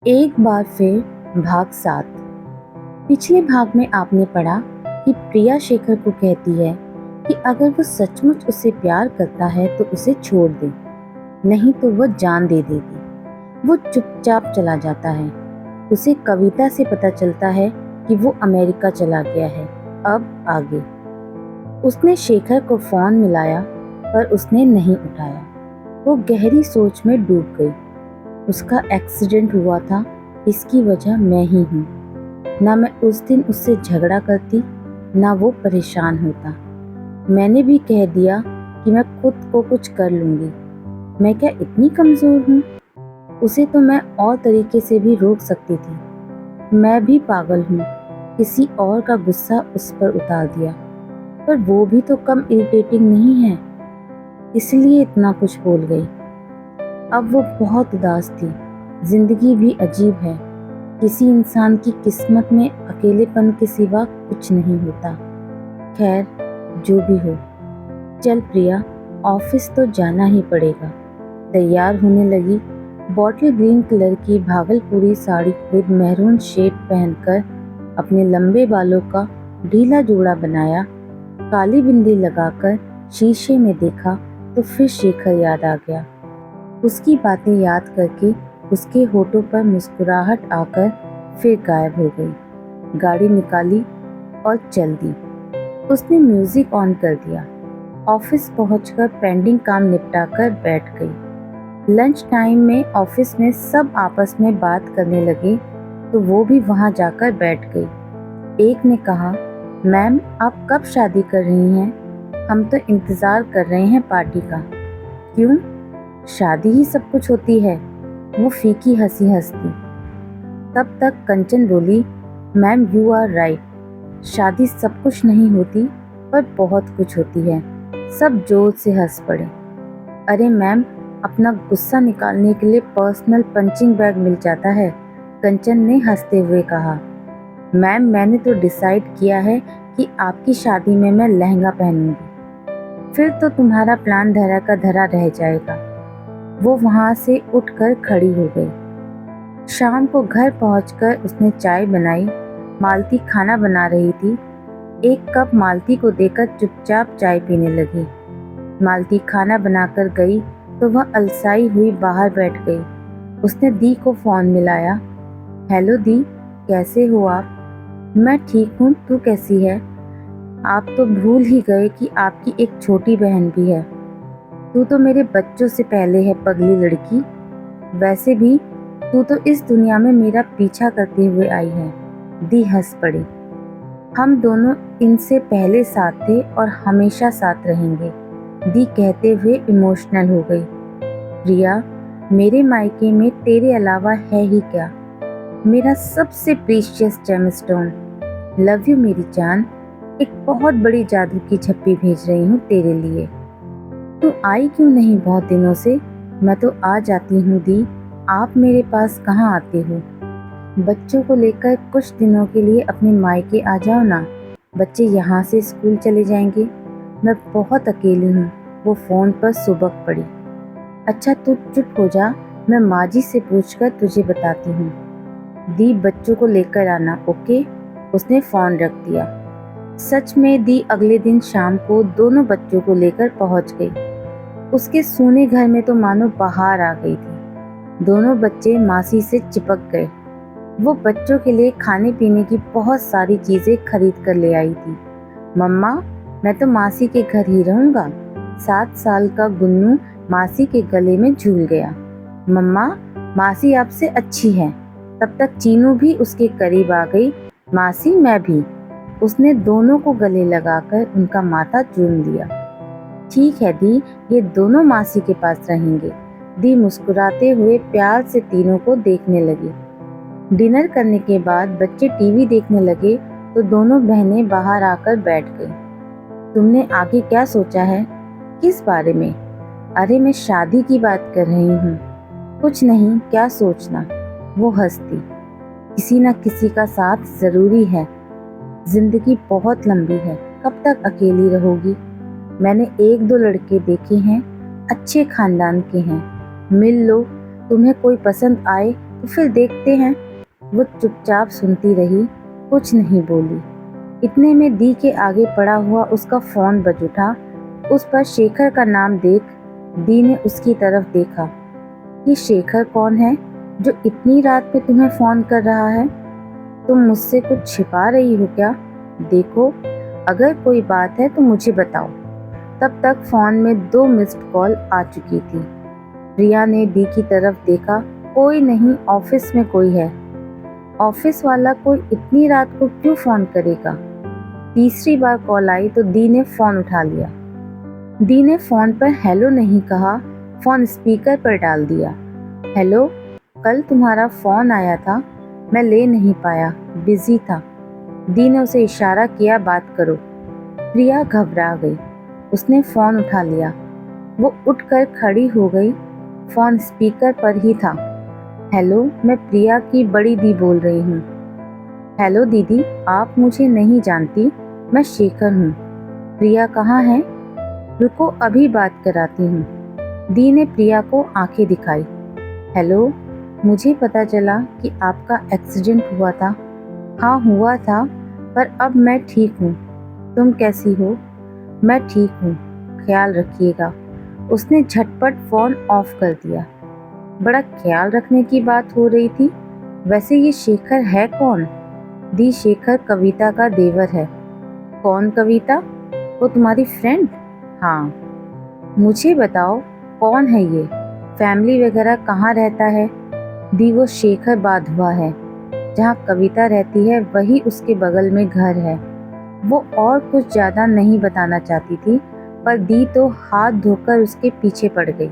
एक बार फिर भाग 7। पिछले भाग में आपने पढ़ा कि प्रिया शेखर को कहती है कि अगर वो सचमुच उससे प्यार करता है तो उसे छोड़ दे, नहीं तो वह जान दे देगी। वो चुपचाप चला जाता है। उसे कविता से पता चलता है कि वो अमेरिका चला गया है। अब आगे। उसने शेखर को फोन मिलाया पर उसने नहीं उठाया। वो गहरी सोच में डूब गई। उसका एक्सीडेंट हुआ था, इसकी वजह मैं ही हूँ। ना मैं उस दिन उससे झगड़ा करती, ना वो परेशान होता। मैंने भी कह दिया कि मैं खुद को कुछ कर लूँगी। मैं क्या इतनी कमज़ोर हूँ? उसे तो मैं और तरीके से भी रोक सकती थी। मैं भी पागल हूँ, किसी और का गुस्सा उस पर उतार दिया। पर वो भी तो कम इरिटेटिंग नहीं है, इसलिए इतना कुछ बोल गई। अब वो बहुत उदास थी। जिंदगी भी अजीब है। किसी इंसान की किस्मत में अकेलेपन के सिवा कुछ नहीं होता। खैर, जो भी हो, चल प्रिया, ऑफिस तो जाना ही पड़ेगा। तैयार होने लगी। बॉटल ग्रीन कलर की भागलपुरी साड़ी विद मैरून शेड पहनकर अपने लंबे बालों का ढीला जोड़ा बनाया, काली बिंदी लगाकर शीशे में देखा तो फिर शेखर याद आ गया। उसकी बातें याद करके उसके होठों पर मुस्कुराहट आकर फिर गायब हो गई। गाड़ी निकाली और चल दी। उसने म्यूजिक ऑन कर दिया। ऑफिस पहुंचकर पेंडिंग काम निपटाकर बैठ गई। लंच टाइम में ऑफिस में सब आपस में बात करने लगे तो वो भी वहां जाकर बैठ गई। एक ने कहा, मैम आप कब शादी कर रही हैं? हम तो इंतज़ार कर रहे हैं पार्टी का। क्यों? शादी ही सब कुछ होती है। वो फीकी हंसी हंसती। तब तक कंचन बोली, मैम यू आर राइट, शादी सब कुछ नहीं होती पर बहुत कुछ होती है। सब जोर से हंस पड़े। अरे मैम, अपना गुस्सा निकालने के लिए पर्सनल पंचिंग बैग मिल जाता है, कंचन ने हंसते हुए कहा। मैम मैंने तो डिसाइड किया है कि आपकी शादी में मैं लहंगा पहनूंगी। फिर तो तुम्हारा प्लान धरा का धरा रह जाएगा। वो वहां से उठकर खड़ी हो गई। शाम को घर पहुंचकर उसने चाय बनाई। मालती खाना बना रही थी। एक कप मालती को देकर चुपचाप चाय पीने लगी। मालती खाना बनाकर गई तो वह अलसाई हुई बाहर बैठ गई। उसने दी को फोन मिलाया। हेलो दी, कैसे हो आप? मैं ठीक हूँ, तू कैसी है? आप तो भूल ही गए कि आपकी एक छोटी बहन भी है। तू तो मेरे बच्चों से पहले है पगली लड़की। वैसे भी तू तो इस दुनिया में मेरा पीछा करते हुए आई है। दी हंस पड़ी। हम दोनों इनसे पहले साथ थे और हमेशा साथ रहेंगे, दी कहते हुए इमोशनल हो गई। प्रिया, मेरे मायके में तेरे अलावा है ही क्या? मेरा सबसे प्रीशियस जेमस्टोन। लव यू मेरी जान। एक बहुत बड़ी जादू की झप्पी भेज रही हूँ तेरे लिए। तू आई क्यों नहीं बहुत दिनों से? मैं तो आ जाती हूँ दी, आप मेरे पास कहाँ आते हो? बच्चों को लेकर कुछ दिनों के लिए अपने मायके आ जाओ ना। बच्चे यहाँ से स्कूल चले जाएंगे। मैं बहुत अकेली हूँ, वो फ़ोन पर सुबक पड़ी। अच्छा तू चुप हो जा, मैं माँ जी से पूछकर तुझे बताती हूँ। दी बच्चों को लेकर आना, ओके? उसने फ़ोन रख दिया। सच में दी अगले दिन शाम को दोनों बच्चों को लेकर पहुंच गई। उसके सूने घर में तो मानो बाहर आ गई थी। दोनों बच्चे मासी से चिपक गए। वो बच्चों के लिए खाने पीने की बहुत सारी चीजें खरीद कर ले आई थी। मम्मा, मैं तो मासी के घर ही रहूंगा। 7 साल का गुन्नू मासी के गले में झूल गया। मम्मा, मासी आपसे अच्छी है। तब तक चीनू भी उसके करीब आ गई। मासी मैं भी। उसने दोनों को गले लगाकर उनका माथा चूम लिया। ठीक है दी, ये दोनों मासी के पास रहेंगे। दी मुस्कुराते हुए प्यार से तीनों को देखने लगी। डिनर करने के बाद बच्चे टीवी देखने लगे तो दोनों बहनें बाहर आकर बैठ गईं। तुमने आगे क्या सोचा है? किस बारे में? अरे मैं शादी की बात कर रही हूँ। कुछ नहीं, क्या सोचना, वो हंसती। किसी न किसी का साथ जरूरी है। जिंदगी बहुत लंबी है, कब तक अकेली रहोगी? मैंने 1-2 लड़के देखे हैं, अच्छे खानदान के हैं। मिल लो, तुम्हें कोई पसंद आए तो फिर देखते हैं। वो चुपचाप सुनती रही, कुछ नहीं बोली। इतने में दी के आगे पड़ा हुआ उसका फोन बज उठा। उस पर शेखर का नाम देख दी ने उसकी तरफ देखा। ये शेखर कौन है जो इतनी रात में तुम्हें फोन कर रहा है? तुम मुझसे कुछ छिपा रही हो क्या? देखो, अगर कोई बात है तो मुझे बताओ। तब तक फोन में 2 मिस्ड कॉल आ चुकी थी। प्रिया ने दी की तरफ देखा। कोई नहीं, ऑफिस में कोई है। ऑफिस वाला कोई इतनी रात को क्यों फोन करेगा? तीसरी बार कॉल आई तो दी ने फोन उठा लिया। दी ने फोन पर हेलो नहीं कहा, फोन स्पीकर पर डाल दिया। हेलो, कल तुम्हारा फोन आया था, मैं ले नहीं पाया, बिजी था। दी ने उसे इशारा किया, बात करो। प्रिया घबरा गई। उसने फोन उठा लिया। वो उठकर खड़ी हो गई। फोन स्पीकर पर ही था। हेलो, मैं प्रिया की बड़ी दी बोल रही हूँ। हेलो दीदी, आप मुझे नहीं जानती, मैं शेखर हूँ। प्रिया कहाँ है? रुको, अभी बात कराती हूँ। दी ने प्रिया को आंखें दिखाई। हेलो, मुझे पता चला कि आपका एक्सीडेंट हुआ था। हाँ हुआ था, पर अब मैं ठीक हूँ। तुम कैसी हो? मैं ठीक हूँ, ख्याल रखिएगा। उसने झटपट फोन ऑफ कर दिया। बड़ा ख्याल रखने की बात हो रही थी। वैसे ये शेखर है कौन? दी, शेखर कविता का देवर है। कौन कविता? वो तुम्हारी फ्रेंड? हाँ। मुझे बताओ, कौन है ये? फैमिली वगैरह कहाँ रहता है? दी, वो शेखर बाधवा है। जहाँ कविता रहती है वही उसके बगल में घर है। वो और कुछ ज़्यादा नहीं बताना चाहती थी, पर दी तो हाथ धोकर उसके पीछे पड़ गई।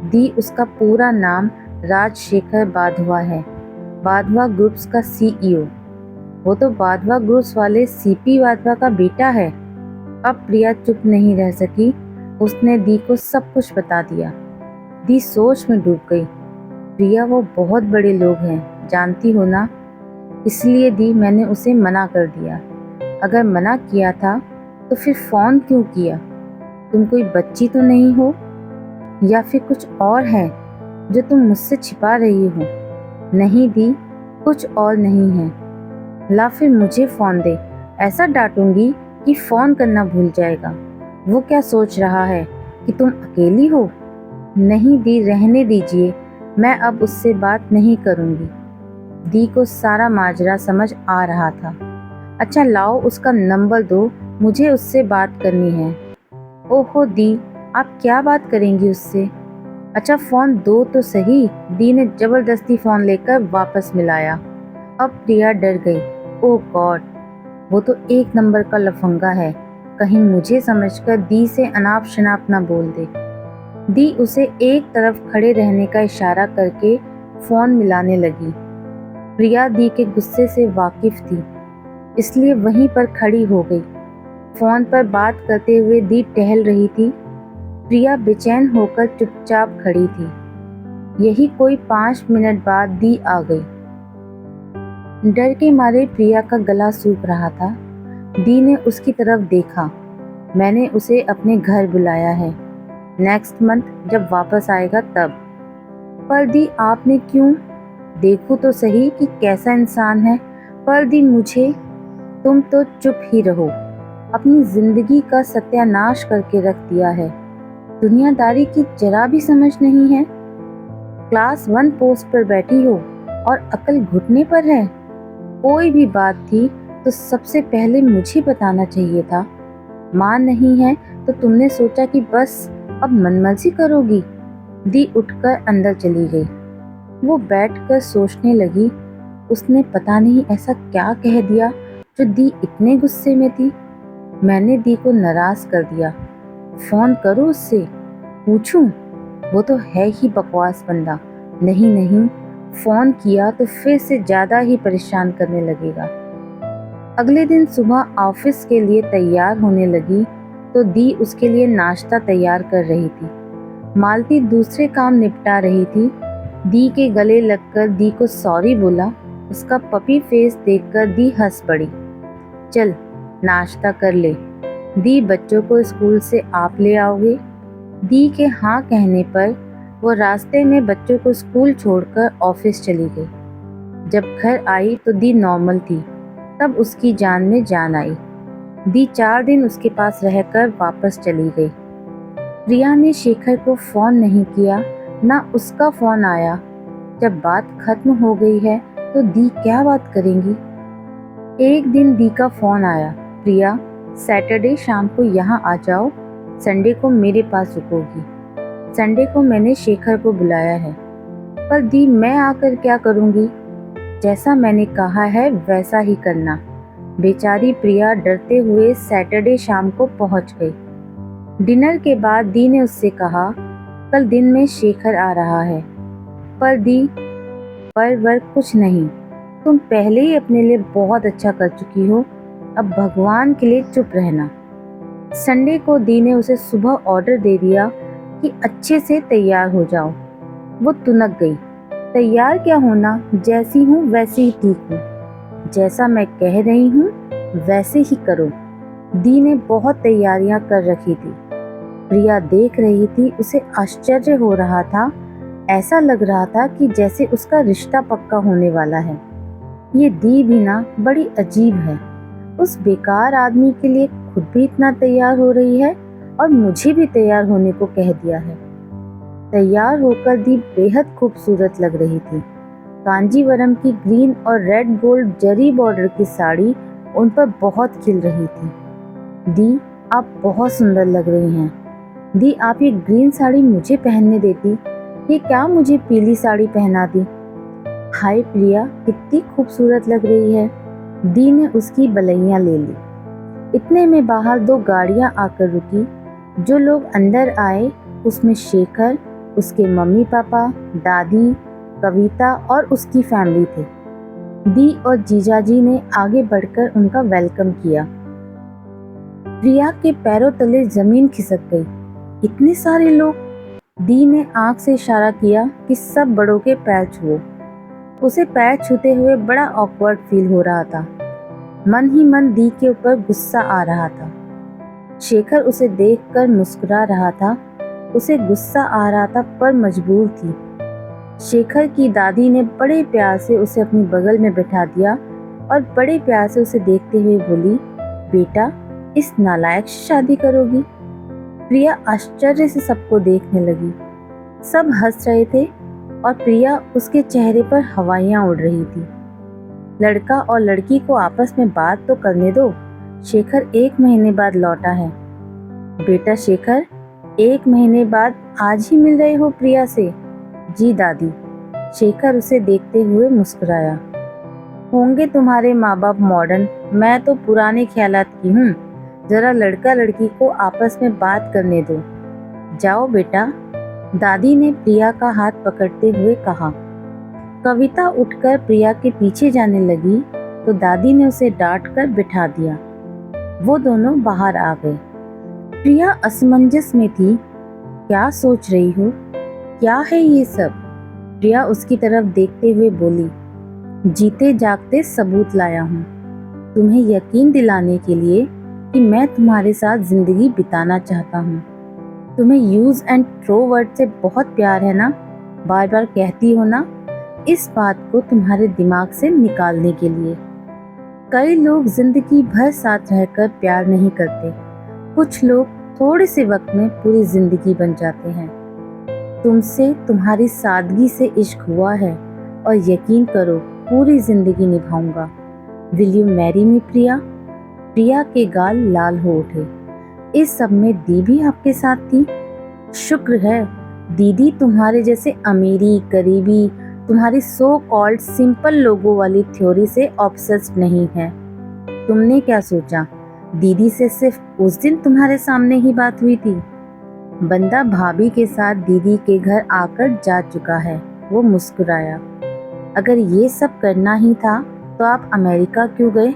दी, उसका पूरा नाम राजशेखर बाधवा है, बाधवा ग्रुप्स का सीईओ। वो तो बाधवा ग्रुप्स वाले सीपी वाधवा का बेटा है। अब प्रिया चुप नहीं रह सकी। उसने दी को सब कुछ बता दिया। दी सोच में डूब गई। प्रिया, वो बहुत बड़े लोग हैं, जानती हो ना। इसलिए दी, मैंने उसे मना कर दिया। अगर मना किया था तो फिर फोन क्यों किया? तुम कोई बच्ची तो नहीं हो? या फिर कुछ और है जो तुम मुझसे छिपा रही हो? नहीं दी, कुछ और नहीं है। ला फिर मुझे फोन दे, ऐसा डांटूंगी कि फोन करना भूल जाएगा। वो क्या सोच रहा है कि तुम अकेली हो? नहीं दी, रहने दीजिए, मैं अब उससे बात नहीं करूंगी। दी को सारा माजरा समझ आ रहा था। अच्छा लाओ, उसका नंबर दो, मुझे उससे बात करनी है। ओहो दी, आप क्या बात करेंगी उससे? अच्छा फोन दो तो सही। दी ने जबरदस्ती फोन लेकर वापस मिलाया। अब प्रिया डर गई। ओह गॉड, वो तो एक नंबर का लफंगा है। कहीं मुझे समझकर दी से अनाप शनाप ना बोल दे। दी उसे एक तरफ खड़े रहने का इशारा करके फोन मिलाने लगी। प्रिया दी के गुस्से से वाकिफ थी, इसलिए वहीं पर खड़ी हो गई। फोन पर बात करते हुए दी टहल रही थी। प्रिया बेचैन होकर चुपचाप खड़ी थी। यही कोई 5 मिनट बाद दी आ गई। डर के मारे प्रिया का गला सूख रहा था। दी ने उसकी तरफ देखा। मैंने उसे अपने घर बुलाया है, नेक्स्ट मंथ जब वापस आएगा तब। पर दी, आपने क्यों? देखो तो सही कि कैसा इंसान है। पर दी, मुझे। तुम तो चुप ही रहो। अपनी जिंदगी का सत्यानाश करके रख दिया है। दुनियादारी की जरा भी समझ नहीं है। क्लास 1 पोस्ट पर बैठी हो और अकल घुटने पर है। कोई भी बात थी तो सबसे पहले मुझे बताना चाहिए था। माँ नहीं है तो तुमने सोचा कि बस अब मनमर्जी करोगी। दी उठकर अंदर चली गई। वो बैठकर सोचने लगी, उसने पता नहीं ऐसा क्या कह दिया जो दी इतने गुस्से में थी। मैंने दी को नाराज कर दिया। फोन करो उससे, पूछूं? वो तो है ही बकवास बंदा। नहीं नहीं, फोन किया तो फिर से ज्यादा ही परेशान करने लगेगा। अगले दिन सुबह ऑफिस के लिए तैयार होने लगी तो दी उसके लिए नाश्ता तैयार कर रही थी। मालती दूसरे काम निपटा रही थी। दी के गले लगकर दी को सॉरी बोला। उसका पपी फेस देखकर दी हंस पड़ी। चल नाश्ता कर ले। दी, बच्चों को स्कूल से आप ले आओगे? दी के हाँ कहने पर वो रास्ते में बच्चों को स्कूल छोड़कर ऑफिस चली गई। जब घर आई तो दी नॉर्मल थी। तब उसकी जान में जान आई। दी 4 दिन उसके पास रहकर वापस चली गई। प्रिया ने शेखर को फोन नहीं किया, ना उसका फोन आया। जब बात खत्म हो गई है तो दी क्या बात करेंगी। एक दिन दी का फोन आया, प्रिया सैटरडे शाम को यहाँ आ जाओ, संडे को मेरे पास रुकोगी। संडे को मैंने शेखर को बुलाया है। पर दी मैं आकर क्या करूँगी। जैसा मैंने कहा है वैसा ही करना। बेचारी प्रिया डरते हुए सैटरडे शाम को पहुंच गई। डिनर के बाद दी ने उससे कहा, कल दिन में शेखर आ रहा है। पर दी, पर वर्क कुछ नहीं, तुम पहले ही अपने लिए बहुत अच्छा कर चुकी हो, अब भगवान के लिए चुप रहना। संडे को दी ने उसे सुबह ऑर्डर दे दिया कि अच्छे से तैयार हो जाओ। वो तुनक गई। तैयार क्या होना, जैसी हूँ वैसी ही ठीक हूँ, जैसा मैं कह रही हूँ वैसे ही करो। दी ने बहुत तैयारियां कर रखी थी। प्रिया देख रही थी, उसे आश्चर्य हो रहा था। ऐसा लग रहा था कि जैसे उसका रिश्ता पक्का होने वाला है। ये दी भी ना बड़ी अजीब है। उस बेकार आदमी के लिए खुद भी इतना तैयार हो रही है और मुझे भी तैयार होने को कह दिया है। तैयार होकर दी बेहद खूबसूरत लग रही थी। कांजीवरम की ग्रीन और रेड गोल्ड जरी बॉर्डर की साड़ी उन पर बहुत खिल रही थी। दी, आप बहुत सुंदर लग रही हैं। दी, आप ये ग्रीन साड़ी मुझे पहनने देती, ये क्या मुझे पीली साड़ी पहना दी। हाय प्रिया, कितनी खूबसूरत लग रही है। दी ने उसकी बलैयां ले ली। इतने में बाहर 2 गाड़ियां आकर रुकी। जो लोग अंदर आए उसमें शेखर, उसके मम्मी पापा, दादी, कविता और उसकी फैमिली थे। दी और जीजाजी ने आगे बढ़कर उनका वेलकम किया। प्रिया के पैरों तले जमीन खिसक गई। इतने सारे लोग। दी ने आंख से इशारा किया कि सब बड़ों के पैर छुओ। उसे पैर छूते हुए बड़ा ऑकवर्ड फील हो रहा था। मन ही मन दी के ऊपर गुस्सा आ रहा था। शेखर उसे देखकर मुस्कुरा रहा था। उसे गुस्सा आ रहा था पर मजबूर थी। शेखर की दादी ने बड़े प्यार से उसे अपनी बगल में बैठा दिया और बड़े प्यार से उसे देखते हुए बोली, बेटा इस नालायक से शादी करोगी। प्रिया आश्चर्य से सबको देखने लगी। सब हंस रहे थे और प्रिया उसके चेहरे पर हवाइयां उड़ रही थी। लड़का और लड़की को आपस में बात तो करने दो। शेखर 1 महीने बाद लौटा है। बेटा शेखर, 1 महीने बाद आज ही मिल रहे हो प्रिया से। जी दादी। शेखर उसे देखते हुए मुस्कुराया। होंगे तुम्हारे माँ बाप मॉडर्न, मैं तो पुराने ख्यालात की हूँ। जरा लड़का लड़की को आपस में बात करने दो। जाओ बेटा, दादी ने प्रिया का हाथ पकड़ते हुए कहा। कविता उठकर प्रिया के पीछे जाने लगी तो दादी ने उसे डांट कर बिठा दिया। वो दोनों बाहर आ गए। प्रिया असमंजस में थी। क्या सोच रही हो, क्या है ये सब। प्रिया उसकी तरफ देखते हुए बोली, जीते जागते सबूत लाया हूँ, तुम्हें यकीन दिलाने के लिए कि मैं तुम्हारे साथ जिंदगी बिताना चाहता हूँ। तुम्हें यूज एंड थ्रो वर्ड से बहुत प्यार है ना, बार बार कहती हो ना, इस बात को तुम्हारे दिमाग से निकालने के लिए। कई लोग जिंदगी भर साथ रहकर प्यार नहीं करते। कुछ लोग थोड़े से वक्त में पूरी जिंदगी बन जाते हैं। तुमसे तुम्हारी सादगी से इश्क हुआ है और यकीन करो पूरी जिंदगी निभाऊंगा। विल यू मैरी मी प्रिया। प्रिया के गाल लाल हो उठे। इस सब में दी भी आपके साथ थी। शुक्र है दीदी तुम्हारे जैसे अमीरी गरीबी, तुम्हारी सो कॉल्ड सिंपल लोगों वाली थ्योरी से ऑब्सेस्ड नहीं है। तुमने क्या सोचा, दीदी से सिर्फ उस दिन तुम्हारे सामने ही बात हुई थी। बंदा भाभी के साथ दीदी के घर आकर जा चुका है। वो मुस्कुराया। अगर ये सब करना ही था तो आप अमेरिका क्यों गए।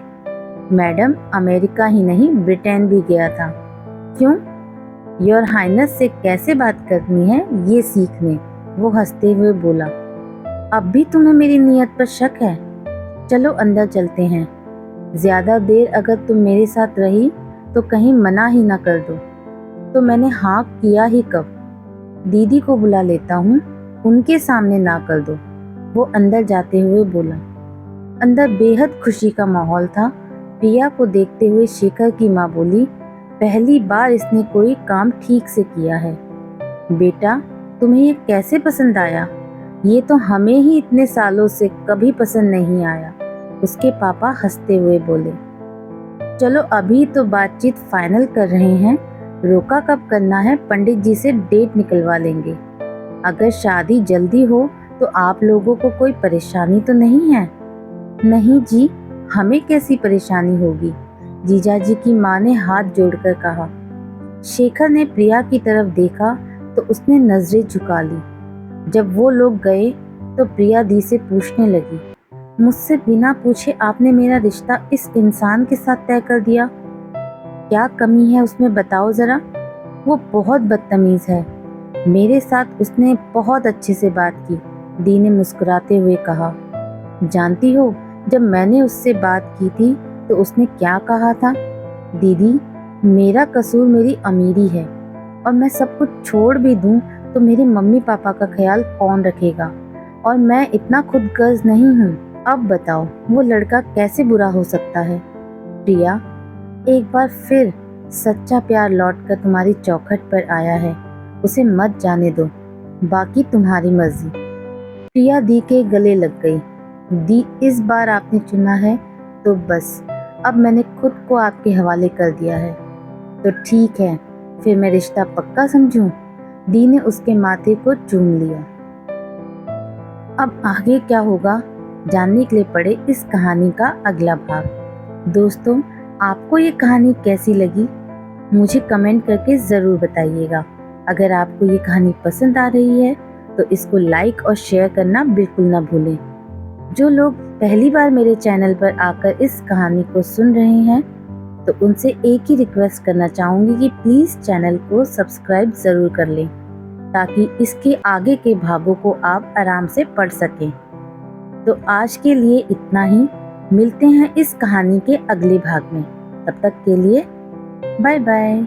मैडम, अमेरिका ही नहीं ब्रिटेन भी गया था। क्यों। योर हाइनेस से कैसे बात करनी है ये सीखने। वो हंसते हुए बोला, अब भी तुम्हें मेरी नीयत पर शक है। चलो अंदर चलते हैं। ज्यादा देर अगर तुम मेरे साथ रही तो कहीं मना ही ना कर दो। तो मैंने हाँ किया ही कब। दीदी को बुला लेता हूँ, उनके सामने ना कर दो, वो अंदर जाते हुए बोला। अंदर बेहद खुशी का माहौल था। प्रिया को देखते हुए शेखर की माँ बोली, पहली बार इसने कोई काम ठीक से किया है। बेटा, तुम्हें ये कैसे पसंद आया? ये तो हमें ही इतने सालों से कभी पसंद नहीं आया, उसके पापा हंसते हुए बोले। चलो अभी तो बातचीत फाइनल कर रहे हैं, रोका कब करना है, पंडित जी से डेट निकलवा लेंगे। अगर शादी जल्दी हो तो आप लोगों को कोई परेशानी तो नहीं है? नहीं जी, हमें कैसी परेशानी होगी, जीजाजी की माँ ने हाथ जोड़कर कहा। शेखर ने प्रिया की तरफ देखा तो उसने नजरें झुका ली। जब वो लोग गए तो प्रिया दी से पूछने लगी, मुझसे बिना पूछे आपने मेरा रिश्ता इस इंसान के साथ तय कर दिया? क्या कमी है उसमें, बताओ जरा। वो बहुत बदतमीज है, मेरे साथ उसने बहुत अच्छे से बात की, दी ने मुस्कुराते हुए कहा। जानती हो, जब मैंने उससे बात की थी तो उसने क्या कहा था? दीदी, मेरा कसूर मेरी अमीरी है, और मैं सब कुछ छोड़ भी दूं तो मेरे मम्मी पापा का ख्याल कौन रखेगा, और मैं इतना खुदगर्ज नहीं हूँ। अब बताओ वो लड़का कैसे बुरा हो सकता है? प्रिया, एक बार फिर सच्चा प्यार लौटकर तुम्हारी चौखट पर आया है, उसे मत जाने दो, बाकी तुम्हारी मर्जी। प्रिया दी के गले लग गई। दी, इस बार आपने चुना है तो बस, अब मैंने खुद को आपके हवाले कर दिया है। तो ठीक है, फिर मैं रिश्ता पक्का समझूं? दी ने उसके माथे को चूम लिया। अब आगे क्या होगा जानने के लिए पढ़े इस कहानी का अगला भाग। दोस्तों, आपको ये कहानी कैसी लगी मुझे कमेंट करके ज़रूर बताइएगा। अगर आपको ये कहानी पसंद आ रही है तो इसको लाइक और शेयर करना बिल्कुल ना भूलें। जो लोग पहली बार मेरे चैनल पर आकर इस कहानी को सुन रहे हैं तो उनसे एक ही रिक्वेस्ट करना चाहूँगी कि प्लीज़ चैनल को सब्सक्राइब ज़रूर कर लें, ताकि इसके आगे के भागों को आप आराम से पढ़ सकें। तो आज के लिए इतना ही, मिलते हैं इस कहानी के अगले भाग में। तब तक के लिए बाय बाय।